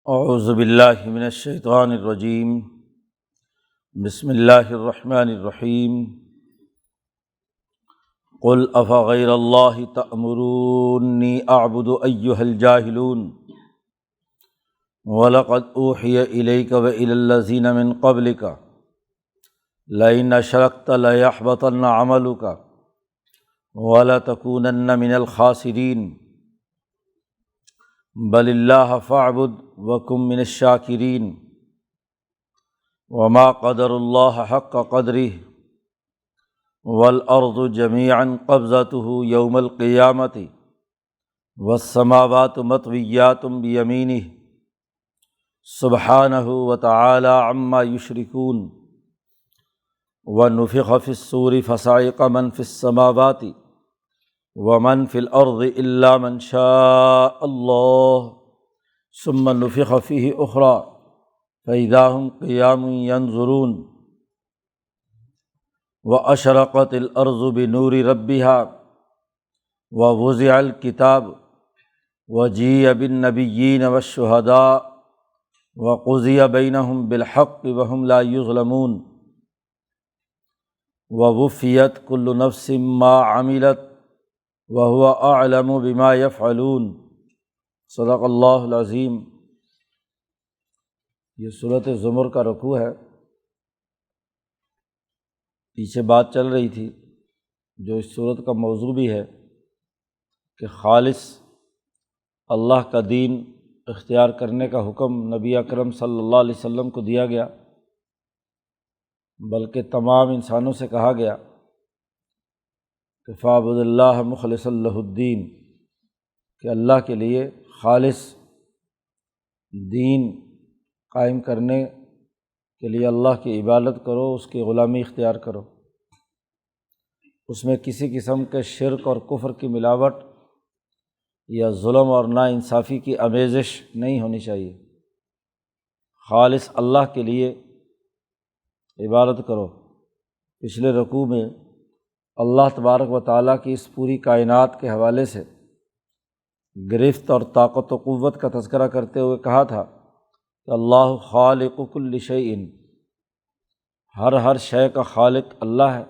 اعوذ باللہ من الشیطان الرجیم بسم اللہ الرحمن الرحیم قل افغیر اللہ تأمرونی اعبد ایہا الجاہلون وَلَقَدْ أُوحِيَ إِلَيْكَ وَإِلَى الَّذِينَ مِن قَبْلِكَ لَئِنْ أَشْرَكْتَ لَيَحْبَطَنَّ عَمَلُكَ وَلَتَكُونَنَّ مِنَ الْخَاسِرِينَ بَلِ اللَّهَ فَاعْبُدْ وَكُن مِّنَ الشَّاكِرِينَ وَمَا قَدَرُوا اللَّهَ حَقَّ قَدْرِهِ وَالْأَرْضُ جَمِيعًا قَبْضَتُهُ يَوْمَ الْقِيَامَةِ وَالسَّمَاوَاتُ مَطْوِيَّاتٌ بِيَمِينِهِ سبحانہ وتعالی عما یشرکون ونفخ فی الصور فصعق من فی السماوات ومن فی الارض الا من شاء اللہ ثم نفخ فیہ اخری فاذا هم قیام ینظرون واشرقت الارض بنور ربها ووضع الکتاب وجیء بالنبیین والشہداء وقضی بینہم بالحق وہم لا یظلمون ووفیت کل نفس ما عملت وہو اعلم بما یفعلون صدق اللہ العظیم۔ یہ سورۃ زمر کا رکوع ہے۔ پیچھے بات چل رہی تھی جو اس سورت کا موضوع بھی ہے کہ خالص اللہ کا دین اختیار کرنے کا حکم نبی اکرم صلی اللہ علیہ وسلم کو دیا گیا، بلکہ تمام انسانوں سے کہا گیا کہ فاعبد اللہ مخلصا لہ الدین، کہ اللہ کے لیے خالص دین قائم کرنے کے لیے اللہ کی عبادت کرو، اس کی غلامی اختیار کرو، اس میں کسی قسم کے شرک اور کفر کی ملاوٹ یا ظلم اور ناانصافی کی آمیزش نہیں ہونی چاہیے۔ خالص اللہ کے لیے عبادت کرو۔ پچھلے رکوع میں اللہ تبارک و تعالیٰ کی اس پوری کائنات کے حوالے سے گرفت اور طاقت و قوت کا تذکرہ کرتے ہوئے کہا تھا کہ اللہ خالق کل شیء، ہر شے کا خالق اللہ ہے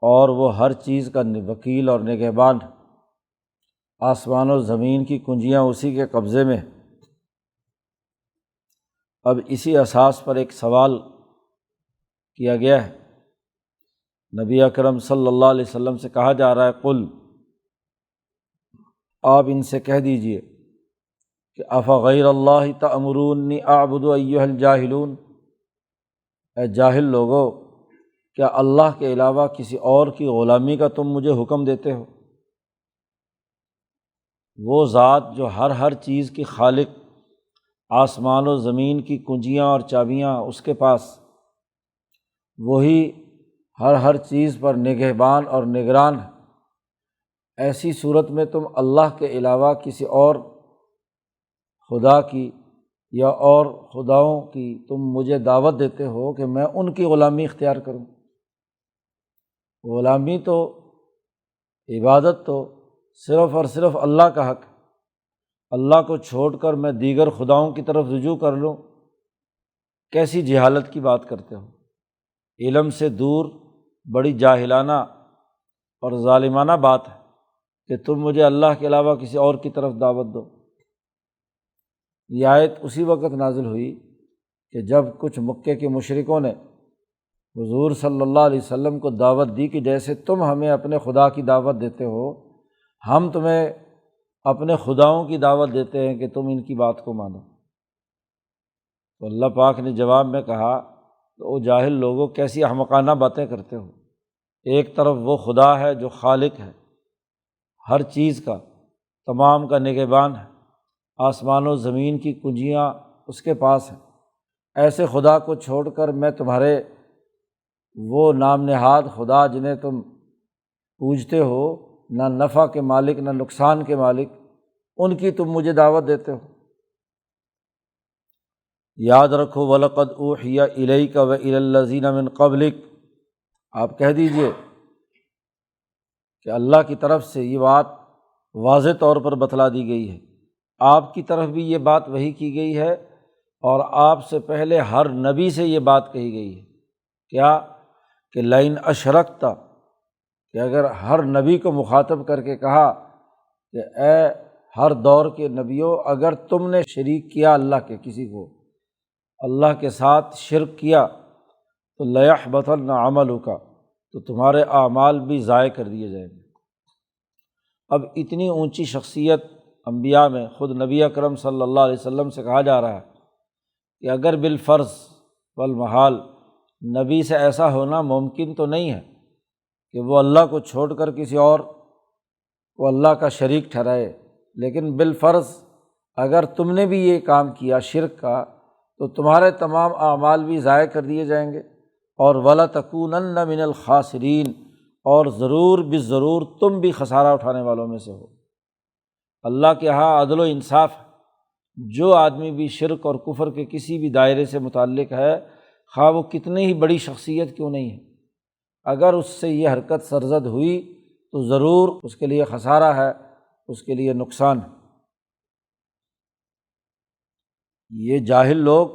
اور وہ ہر چیز کا وکیل اور نگہبان ہے۔ آسمان و زمین کی کنجیاں اسی کے قبضے میں۔ اب اسی اساس پر ایک سوال کیا گیا ہے، نبی اکرم صلی اللہ علیہ وسلم سے کہا جا رہا ہے قل، آپ ان سے کہہ دیجئے کہ افغیر اللہ تأمرونی اعبد ایہا الجاہلون، اے جاہل لوگو، کیا اللہ کے علاوہ کسی اور کی غلامی کا تم مجھے حکم دیتے ہو؟ وہ ذات جو ہر چیز کی خالق، آسمان و زمین کی کنجیاں اور چابیاں اس کے پاس، وہی ہر چیز پر نگہبان اور نگران ہے۔ ایسی صورت میں تم اللہ کے علاوہ کسی اور خدا کی یا اور خداؤں کی تم مجھے دعوت دیتے ہو کہ میں ان کی غلامی اختیار کروں۔ غلامی تو، عبادت تو صرف اور صرف اللہ کا حق ہے۔ اللہ کو چھوڑ کر میں دیگر خداؤں کی طرف رجوع کر لوں، کیسی جہالت کی بات کرتے ہو؟ علم سے دور بڑی جاہلانہ اور ظالمانہ بات ہے کہ تم مجھے اللہ کے علاوہ کسی اور کی طرف دعوت دو۔ یہ آیت اسی وقت نازل ہوئی کہ جب کچھ مکے کے مشرکوں نے حضور صلی اللہ علیہ وسلم کو دعوت دی کہ جیسے تم ہمیں اپنے خدا کی دعوت دیتے ہو، ہم تمہیں اپنے خداؤں کی دعوت دیتے ہیں کہ تم ان کی بات کو مانو۔ تو اللہ پاک نے جواب میں کہا کہ او جاہل لوگوں، کیسی احمقانہ باتیں کرتے ہو۔ ایک طرف وہ خدا ہے جو خالق ہے، ہر چیز کا، تمام کا نگہبان ہے، آسمان و زمین کی کنجیاں اس کے پاس ہیں۔ ایسے خدا کو چھوڑ کر میں تمہارے وہ نام نہاد خدا جنہیں تم پوجتے ہو، نہ نفع کے مالک نہ نقصان کے مالک، ان کی تم مجھے دعوت دیتے ہو۔ یاد رکھو وَلَقَدْ أُوحِيَ إِلَيْكَ وَإِلَى الَّذِينَ مِن قَبْلِكَ، آپ کہہ دیجئے کہ اللہ کی طرف سے یہ بات واضح طور پر بتلا دی گئی ہے آپ کی طرف بھی یہ بات وحی کی گئی ہے اور آپ سے پہلے ہر نبی سے یہ بات کہی گئی ہے۔ کیا کہ لئن اشرکت، کہ اگر ہر نبی کو مخاطب کر کے کہا کہ اے ہر دور کے نبیوں، اگر تم نے شریک کیا اللہ کے کسی کو، اللہ کے ساتھ شرک کیا تو لَيَحْبَطَنَّ عَمَلُكَ، تو تمہارے اعمال بھی ضائع کر دیے جائیں گے۔ اب اتنی اونچی شخصیت انبیاء میں خود نبی اکرم صلی اللہ علیہ وسلم سے کہا جا رہا ہے کہ اگر بالفرض والمحال نبی سے ایسا ہونا ممکن تو نہیں ہے کہ وہ اللہ کو چھوڑ کر کسی اور کو اللہ کا شریک ٹھہرائے، لیکن بالفرض اگر تم نے بھی یہ کام کیا شرک کا تو تمہارے تمام اعمال بھی ضائع کر دیے جائیں گے، اور وَلَتَكُونَنَّ مِنَ الْخَاسِرِينَ، اور ضرور بالضرور تم بھی خسارہ اٹھانے والوں میں سے ہو۔ اللہ کے ہاں عدل و انصاف ہے، جو آدمی بھی شرک اور کفر کے کسی بھی دائرے سے متعلق ہے، خواہ وہ کتنی ہی بڑی شخصیت کیوں نہیں ہے، اگر اس سے یہ حرکت سرزد ہوئی تو ضرور اس کے لیے خسارہ ہے، اس کے لیے نقصان ہے۔ یہ جاہل لوگ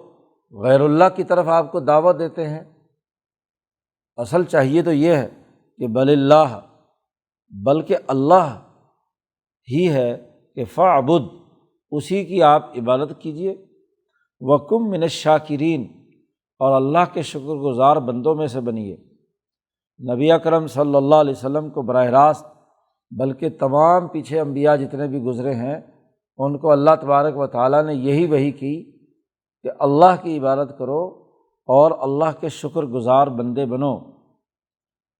غیر اللہ کی طرف آپ کو دعوت دیتے ہیں، اصل چاہیے تو یہ ہے کہ بل اللہ، بلکہ اللہ ہی ہے کہ فاعبد، اسی کی آپ عبادت کیجیے، وکم من الشاکرین، اور اللہ کے شکر گزار بندوں میں سے بنیے۔ نبی اکرم صلی اللہ علیہ وسلم کو براہ راست، بلکہ تمام پیچھے انبیاء جتنے بھی گزرے ہیں ان کو اللہ تبارک و تعالیٰ نے یہی وحی کی کہ اللہ کی عبادت کرو اور اللہ کے شکر گزار بندے بنو،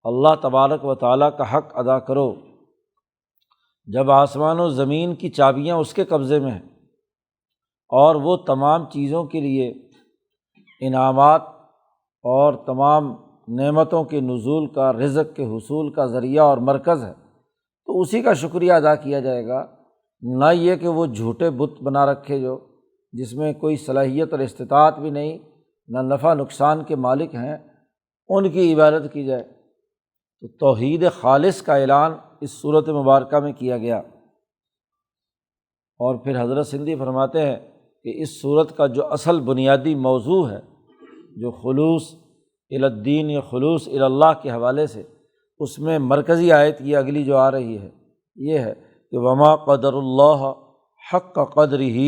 اللہ تبارک و تعالیٰ کا حق ادا کرو۔ جب آسمان و زمین کی چابیاں اس کے قبضے میں ہیں اور وہ تمام چیزوں کے لیے انعامات اور تمام نعمتوں کے نزول کا، رزق کے حصول کا ذریعہ اور مرکز ہے، تو اسی کا شکریہ ادا کیا جائے گا، نہ یہ کہ وہ جھوٹے بت بنا رکھے جو جس میں کوئی صلاحیت اور استطاعت بھی نہیں، نہ نفع نقصان کے مالک ہیں، ان کی عبادت کی جائے۔ تو توحید خالص کا اعلان اس صورت مبارکہ میں کیا گیا۔ اور پھر حضرت سندھی فرماتے ہیں کہ اس صورت کا جو اصل بنیادی موضوع ہے، جو خلوص الی الدین یا خلوص الی اللہ کے حوالے سے، اس میں مرکزی آیت یہ اگلی جو آ رہی ہے یہ ہے کہ وما قدر اللہ حق قدرہ،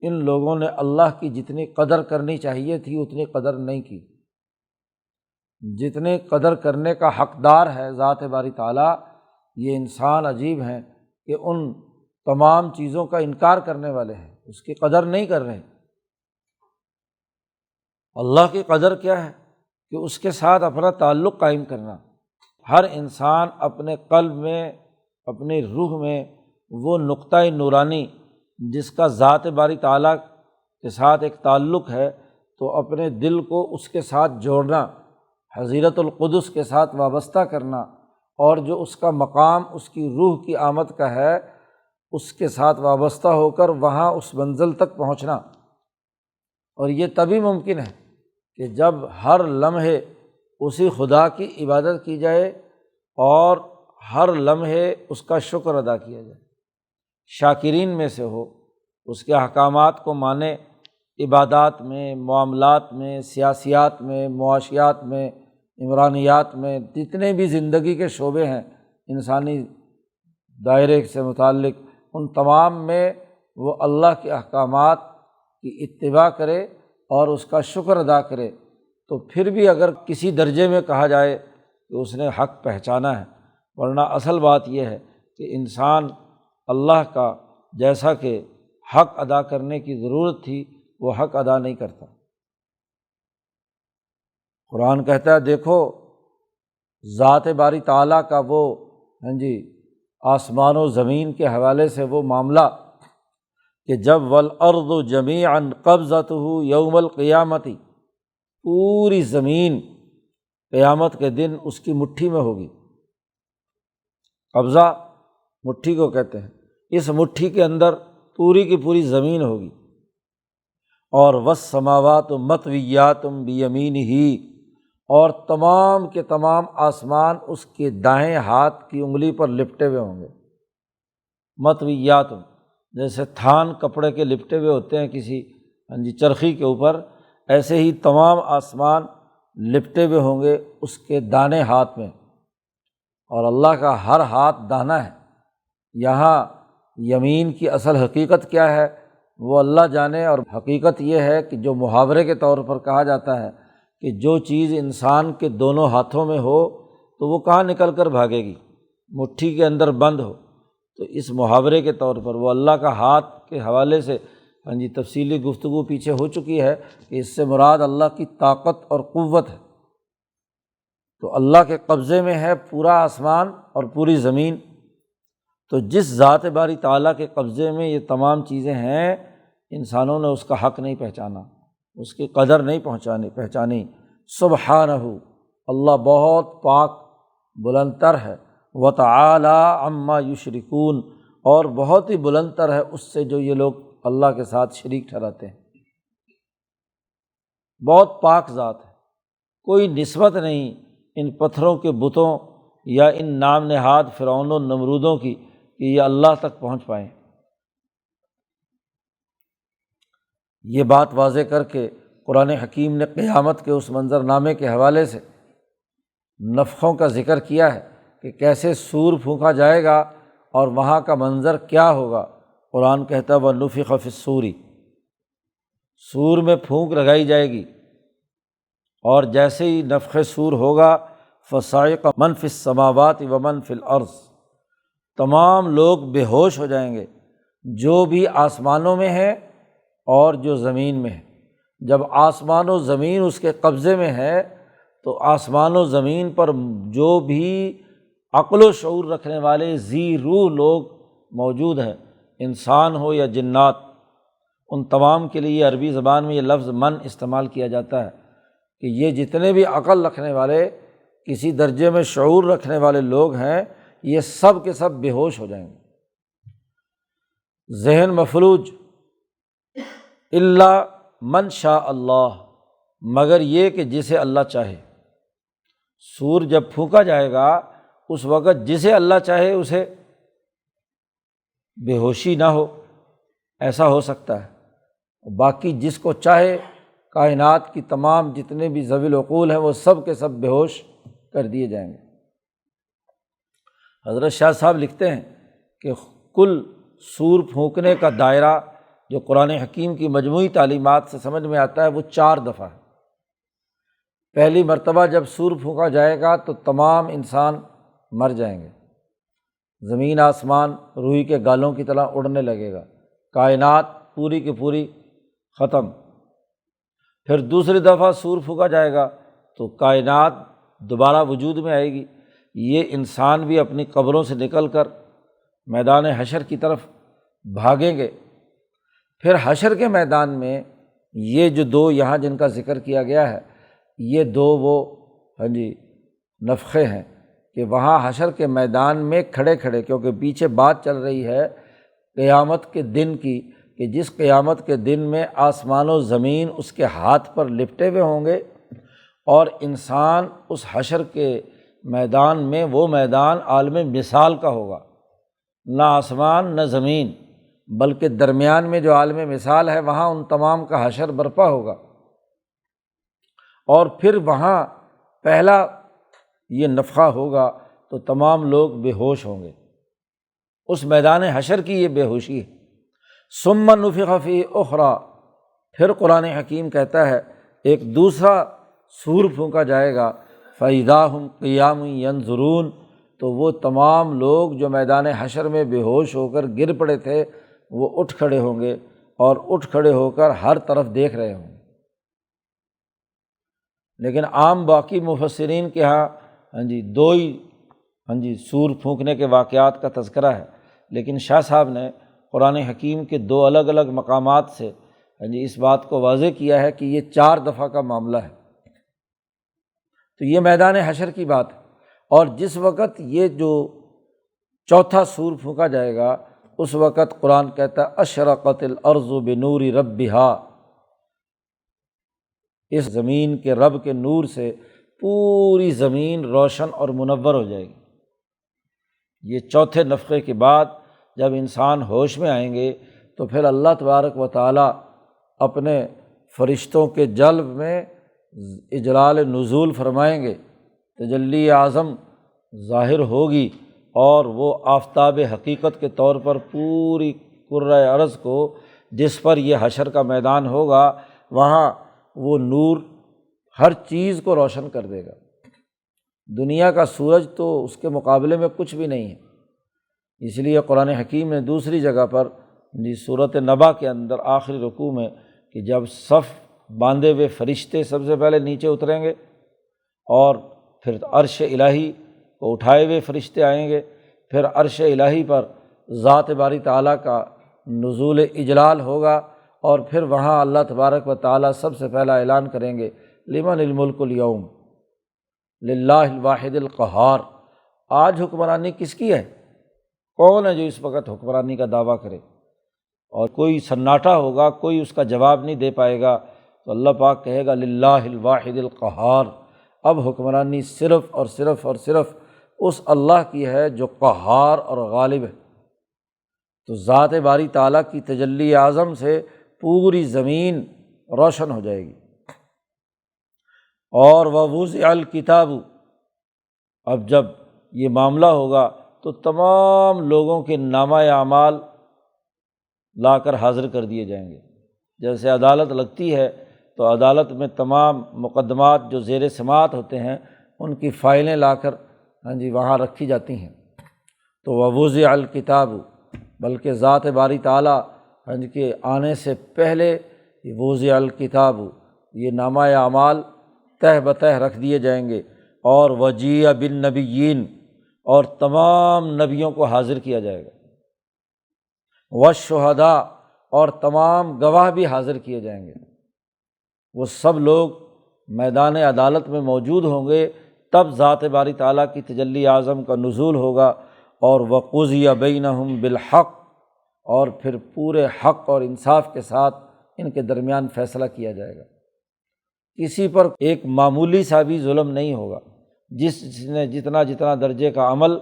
ان لوگوں نے اللہ کی جتنی قدر کرنی چاہیے تھی اتنی قدر نہیں کی۔ جتنے قدر کرنے کا حقدار ہے ذات باری تعالیٰ، یہ انسان عجیب ہیں کہ ان تمام چیزوں کا انکار کرنے والے ہیں، اس کی قدر نہیں کر رہے۔ اللہ کی قدر کیا ہے کہ اس کے ساتھ اپنا تعلق قائم کرنا۔ ہر انسان اپنے قلب میں، اپنی روح میں وہ نقطۂ نورانی جس کا ذات باری تعالیٰ کے ساتھ ایک تعلق ہے، تو اپنے دل کو اس کے ساتھ جوڑنا، حضرت القدس کے ساتھ وابستہ کرنا، اور جو اس کا مقام اس کی روح کی آمد کا ہے اس کے ساتھ وابستہ ہو کر وہاں اس منزل تک پہنچنا۔ اور یہ تبھی ممکن ہے کہ جب ہر لمحے اسی خدا کی عبادت کی جائے اور ہر لمحے اس کا شکر ادا کیا جائے، شاکرین میں سے ہو، اس کے احکامات کو مانے، عبادات میں، معاملات میں، سیاسیات میں، معاشیات میں، عمرانیات میں، جتنے بھی زندگی کے شعبے ہیں انسانی دائرے سے متعلق، ان تمام میں وہ اللہ کے احکامات کی اتباع کرے اور اس کا شکر ادا کرے، تو پھر بھی اگر کسی درجے میں کہا جائے کہ اس نے حق پہچانا ہے، ورنہ اصل بات یہ ہے کہ انسان اللہ کا جیسا کہ حق ادا کرنے کی ضرورت تھی وہ حق ادا نہیں کرتا۔ قرآن کہتا ہے دیکھو ذات باری تعالیٰ کا وہ آسمان و زمین کے حوالے سے وہ معاملہ کہ جب والارض جمیعا قبضتہ یوم القیامت، پوری زمین قیامت کے دن اس کی مٹھی میں ہوگی۔ قبضہ مٹھی کو کہتے ہیں، اس مٹھی کے اندر پوری کی پوری زمین ہوگی۔ اور والسماوات مطویات بیمینہ، اور تمام کے تمام آسمان اس کے دائیں ہاتھ کی انگلی پر لپٹے ہوئے ہوں گے۔ مطویات جیسے تھان کپڑے کے لپٹے ہوئے ہوتے ہیں کسی چرخی کے اوپر، ایسے ہی تمام آسمان لپٹے ہوئے ہوں گے اس کے دانے ہاتھ میں، اور اللہ کا ہر ہاتھ دانا ہے۔ یہاں یمین کی اصل حقیقت کیا ہے وہ اللہ جانے، اور حقیقت یہ ہے کہ جو محاورے کے طور پر کہا جاتا ہے کہ جو چیز انسان کے دونوں ہاتھوں میں ہو تو وہ کہاں نکل کر بھاگے گی، مٹھی کے اندر بند ہو، تو اس محاورے کے طور پر وہ اللہ کا ہاتھ کے حوالے سے تفصیلی گفتگو پیچھے ہو چکی ہے کہ اس سے مراد اللہ کی طاقت اور قوت ہے۔ تو اللہ کے قبضے میں ہے پورا آسمان اور پوری زمین، تو جس ذات باری تعالیٰ کے قبضے میں یہ تمام چیزیں ہیں، انسانوں نے اس کا حق نہیں پہچانا، اس کی قدر نہیں پہچانی۔ سبحانہ، اللہ بہت پاک بلند تر ہے، وتعالی عما یشرکون، اور بہت ہی بلند تر ہے اس سے جو یہ لوگ اللہ کے ساتھ شریک ٹھہراتے ہیں۔ بہت پاک ذات ہے، کوئی نسبت نہیں ان پتھروں کے بتوں یا ان نام نہاد فرعون و نمرودوں کی کہ یہ اللہ تک پہنچ پائیں۔ یہ بات واضح کر کے قرآن حکیم نے قیامت کے اس منظرنامے کے حوالے سے نفخوں کا ذکر کیا ہے کہ کیسے سور پھونکا جائے گا اور وہاں کا منظر کیا ہوگا۔ قرآن کہتا ہے وَنُفِخَ فِی الصُّورِ، سور میں پھونک لگائی جائے گی، اور جیسے ہی نفخ سور ہوگا فَصَعِقَ مَن فِی السَّمَاوَاتِ وَمَن فِی الْأَرْضِ، تمام لوگ بے ہوش ہو جائیں گے، جو بھی آسمانوں میں ہے اور جو زمین میں ہے۔ جب آسمان و زمین اس کے قبضے میں ہے تو آسمان و زمین پر جو بھی عقل و شعور رکھنے والے ذی روح لوگ موجود ہیں، انسان ہو یا جنات، ان تمام کے لیے عربی زبان میں یہ لفظ من استعمال کیا جاتا ہے کہ یہ جتنے بھی عقل رکھنے والے، کسی درجے میں شعور رکھنے والے لوگ ہیں، یہ سب کے سب بے ہوش ہو جائیں گے، ذہن مفلوج۔ الا من شاء اللہ، مگر یہ کہ جسے اللہ چاہے۔ سور جب پھونکا جائے گا اس وقت جسے اللہ چاہے اسے بے ہوشی نہ ہو، ایسا ہو سکتا ہے، باقی جس کو چاہے کائنات کی تمام جتنے بھی ذوی العقول ہیں وہ سب کے سب بے ہوش کر دیے جائیں گے۔ حضرت شاہ صاحب لکھتے ہیں کہ کل سور پھونکنے کا دائرہ جو قرآن حکیم کی مجموعی تعلیمات سے سمجھ میں آتا ہے وہ 4 دفعہ ہے۔ پہلی مرتبہ جب سور پھونکا جائے گا تو تمام انسان مر جائیں گے، زمین آسمان روئی کے گالوں کی طرح اڑنے لگے گا، کائنات پوری کی پوری ختم۔ پھر دوسری دفعہ سور پھونکا جائے گا تو کائنات دوبارہ وجود میں آئے گی، یہ انسان بھی اپنی قبروں سے نکل کر میدان حشر کی طرف بھاگیں گے۔ پھر حشر کے میدان میں یہ جو 2 یہاں جن کا ذکر کیا گیا ہے، یہ 2 وہ نفخے ہیں کہ وہاں حشر کے میدان میں کھڑے کھڑے، کیونکہ پیچھے بات چل رہی ہے قیامت کے دن کی کہ جس قیامت کے دن میں آسمان و زمین اس کے ہاتھ پر لپٹے ہوئے ہوں گے، اور انسان اس حشر کے میدان میں، وہ میدان عالم مثال کا ہوگا، نہ آسمان نہ زمین، بلکہ درمیان میں جو عالم مثال ہے وہاں ان تمام کا حشر برپا ہوگا، اور پھر وہاں پہلا یہ نفخہ ہوگا تو تمام لوگ بے ہوش ہوں گے۔ اس میدان حشر کی یہ بے ہوشی ہے۔ ثم نفخ فیہ اخری، پھر قرآن حکیم کہتا ہے ایک دوسرا سور پھونکا جائے گا، فَإِذَا هُمْ قِيَامٌ يَنظُرُونَ، تو وہ تمام لوگ جو میدان حشر میں بے ہوش ہو کر گر پڑے تھے وہ اٹھ کھڑے ہوں گے، اور اٹھ کھڑے ہو کر ہر طرف دیکھ رہے ہوں گے۔ لیکن عام باقی مفسرین کے ہاں 2 ہی سور پھونکنے کے واقعات کا تذکرہ ہے، لیکن شاہ صاحب نے قرآن حکیم کے 2 الگ الگ مقامات سے اس بات کو واضح کیا ہے کہ یہ 4 دفعہ کا معاملہ ہے۔ تو یہ میدان حشر کی بات ہے، اور جس وقت یہ جو چوتھا سور پھونکا جائے گا اس وقت قرآن کہتا ہے اشرقت الارض بنور ربہا، اس زمین کے رب کے نور سے پوری زمین روشن اور منور ہو جائے گی۔ یہ چوتھے نفخے کے بعد جب انسان ہوش میں آئیں گے تو پھر اللہ تبارک و تعالیٰ اپنے فرشتوں کے جلب میں اجلال نزول فرمائیں گے، تجلی اعظم ظاہر ہوگی، اور وہ آفتاب حقیقت کے طور پر پوری کرۂ ارض کو، جس پر یہ حشر کا میدان ہوگا، وہاں وہ نور ہر چیز کو روشن کر دے گا۔ دنیا کا سورج تو اس کے مقابلے میں کچھ بھی نہیں ہے۔ اس لیے قرآن حکیم نے دوسری جگہ پر سورۃ نبا کے اندر آخری رکوع میں کہ جب صف باندھے ہوئے فرشتے سب سے پہلے نیچے اتریں گے اور پھر عرش الہی کو اٹھائے ہوئے فرشتے آئیں گے، پھر عرش الہی پر ذات باری تعالیٰ کا نزول اجلال ہوگا، اور پھر وہاں اللہ تبارک و تعالیٰ سب سے پہلا اعلان کریں گے لمن الملک اليوم للہ الواحد القہار۔ آج حکمرانی کس کی ہے؟ کون ہے جو اس وقت حکمرانی کا دعویٰ کرے؟ اور کوئی سناٹا ہوگا، کوئی اس کا جواب نہیں دے پائے گا، تو اللہ پاک کہے گا للہ الواحد القہار۔ اب حکمرانی صرف اور صرف اور صرف اس اللہ کی ہے جو قہار اور غالب ہے۔ تو ذات باری تعالیٰ کی تجلی اعظم سے پوری زمین روشن ہو جائے گی۔ اور ووضع الکتاب، اب جب یہ معاملہ ہوگا تو تمام لوگوں کے نامہ اعمال لا کر حاضر کر دیے جائیں گے۔ جیسے عدالت لگتی ہے تو عدالت میں تمام مقدمات جو زیر سماعت ہوتے ہیں ان کی فائلیں لا کر وہاں رکھی جاتی ہیں۔ تو ووضع الکتاب، بلکہ ذات باری تعالیٰ کے آنے سے پہلے ووضع الکتاب، یہ نامہ اعمال تہ بتہ رکھ دیے جائیں گے، اور وجیء بالنبیین، اور تمام نبیوں کو حاضر کیا جائے گا، والشہداء، اور تمام گواہ بھی حاضر کیے جائیں گے۔ وہ سب لوگ میدان عدالت میں موجود ہوں گے، تب ذات باری تعالیٰ کی تجلی اعظم کا نزول ہوگا، اور وقضی بینہم بالحق، اور پھر پورے حق اور انصاف کے ساتھ ان کے درمیان فیصلہ کیا جائے گا۔ کسی پر ایک معمولی سا بھی ظلم نہیں ہوگا، جس نے جتنا درجے کا عمل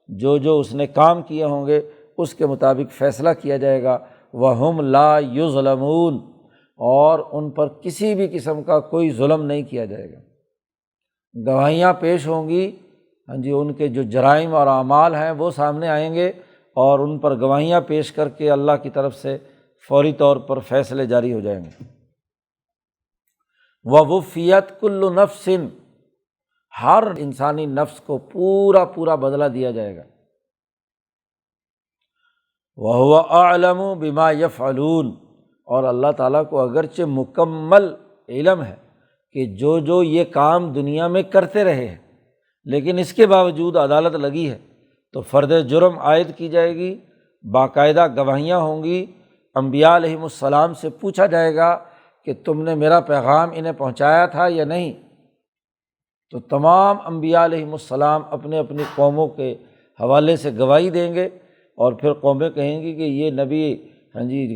جو اس نے کام کیے ہوں گے اس کے مطابق فیصلہ کیا جائے گا۔ وَهُمْ لَا يُظْلَمُونَ، اور ان پر کسی بھی قسم کا کوئی ظلم نہیں کیا جائے گا۔ گواہیاں پیش ہوں گی، ان کے جو جرائم اور اعمال ہیں وہ سامنے آئیں گے، اور ان پر گواہیاں پیش کر کے اللہ کی طرف سے فوری طور پر فیصلے جاری ہو جائیں گے۔ وَوُفِّيَتْ كُلُّ نَفْسٍ، ہر انسانی نفس کو پورا بدلہ دیا جائے گا۔ وَهُوَ أَعْلَمُ بِمَا يَفْعَلُونَ، اور اللہ تعالیٰ کو اگرچہ مکمل علم ہے کہ جو یہ کام دنیا میں کرتے رہے ہیں، لیکن اس کے باوجود عدالت لگی ہے تو فرد جرم عائد کی جائے گی، باقاعدہ گواہیاں ہوں گی، انبیاء علیہم السلام سے پوچھا جائے گا کہ تم نے میرا پیغام انہیں پہنچایا تھا یا نہیں۔ تو تمام انبیاء علیہم السلام اپنے اپنی قوموں کے حوالے سے گواہی دیں گے، اور پھر قومیں کہیں گی کہ یہ نبی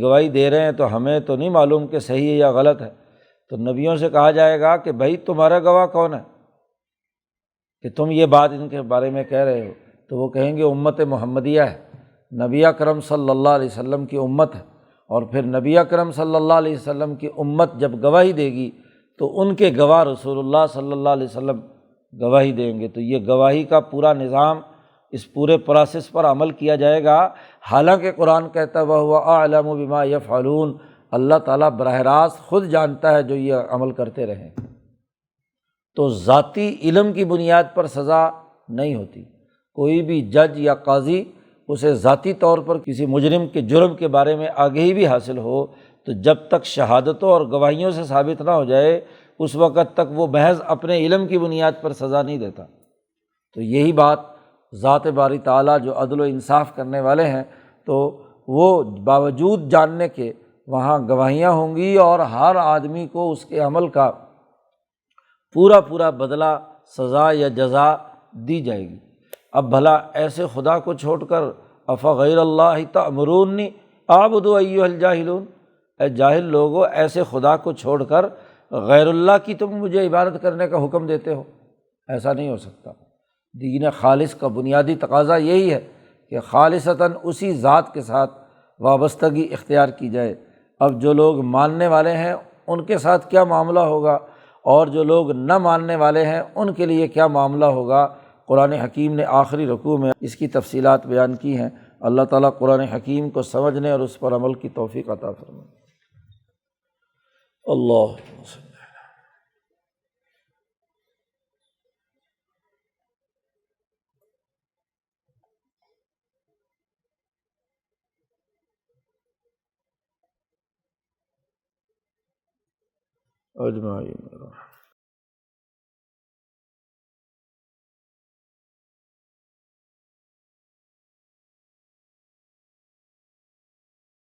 گواہی دے رہے ہیں تو ہمیں تو نہیں معلوم کہ صحیح ہے یا غلط ہے۔ تو نبیوں سے کہا جائے گا کہ بھائی تمہارا گواہ کون ہے کہ تم یہ بات ان کے بارے میں کہہ رہے ہو؟ تو وہ کہیں گے امت محمدیہ ہے، نبی اکرم صلی اللہ علیہ وسلم کی امت ہے۔ اور پھر نبی اکرم صلی اللہ علیہ وسلم کی امت جب گواہی دے گی تو ان کے گواہ رسول اللہ صلی اللہ علیہ وسلم گواہی دیں گے۔ تو یہ گواہی کا پورا نظام، اس پورے پروسیس پر عمل کیا جائے گا۔ حالانکہ قرآن کہتا ہے وَهُوَ أَعْلَمُ بِمَا يَفْعَلُونَ، اللہ تعالیٰ براہ راست خود جانتا ہے جو یہ عمل کرتے رہیں۔ تو ذاتی علم کی بنیاد پر سزا نہیں ہوتی۔ کوئی بھی جج یا قاضی اسے ذاتی طور پر کسی مجرم کے جرم کے بارے میں آگہی بھی حاصل ہو تو جب تک شہادتوں اور گواہیوں سے ثابت نہ ہو جائے اس وقت تک وہ محض اپنے علم کی بنیاد پر سزا نہیں دیتا۔ تو یہی بات ذات باری تعالیٰ جو عدل و انصاف کرنے والے ہیں، تو وہ باوجود جاننے کے وہاں گواہیاں ہوں گی، اور ہر آدمی کو اس کے عمل کا پورا بدلہ، سزا یا جزا دی جائے گی۔ اب بھلا ایسے خدا کو چھوڑ کر افغیر اللہ تأمرونی اعبد ایھا الجاہلون، اے جاہل لوگو، ایسے خدا کو چھوڑ کر غیر اللہ کی تم مجھے عبادت کرنے کا حکم دیتے ہو؟ ایسا نہیں ہو سکتا۔ دین خالص کا بنیادی تقاضا یہی ہے کہ خالصتاً اسی ذات کے ساتھ وابستگی اختیار کی جائے۔ اب جو لوگ ماننے والے ہیں ان کے ساتھ کیا معاملہ ہوگا، اور جو لوگ نہ ماننے والے ہیں ان کے لیے کیا معاملہ ہوگا، قرآن حکیم نے آخری رکوع میں اس کی تفصیلات بیان کی ہیں۔ اللہ تعالیٰ قرآن حکیم کو سمجھنے اور اس پر عمل کی توفیق عطا فرمائے۔ اللہ اجمعین۔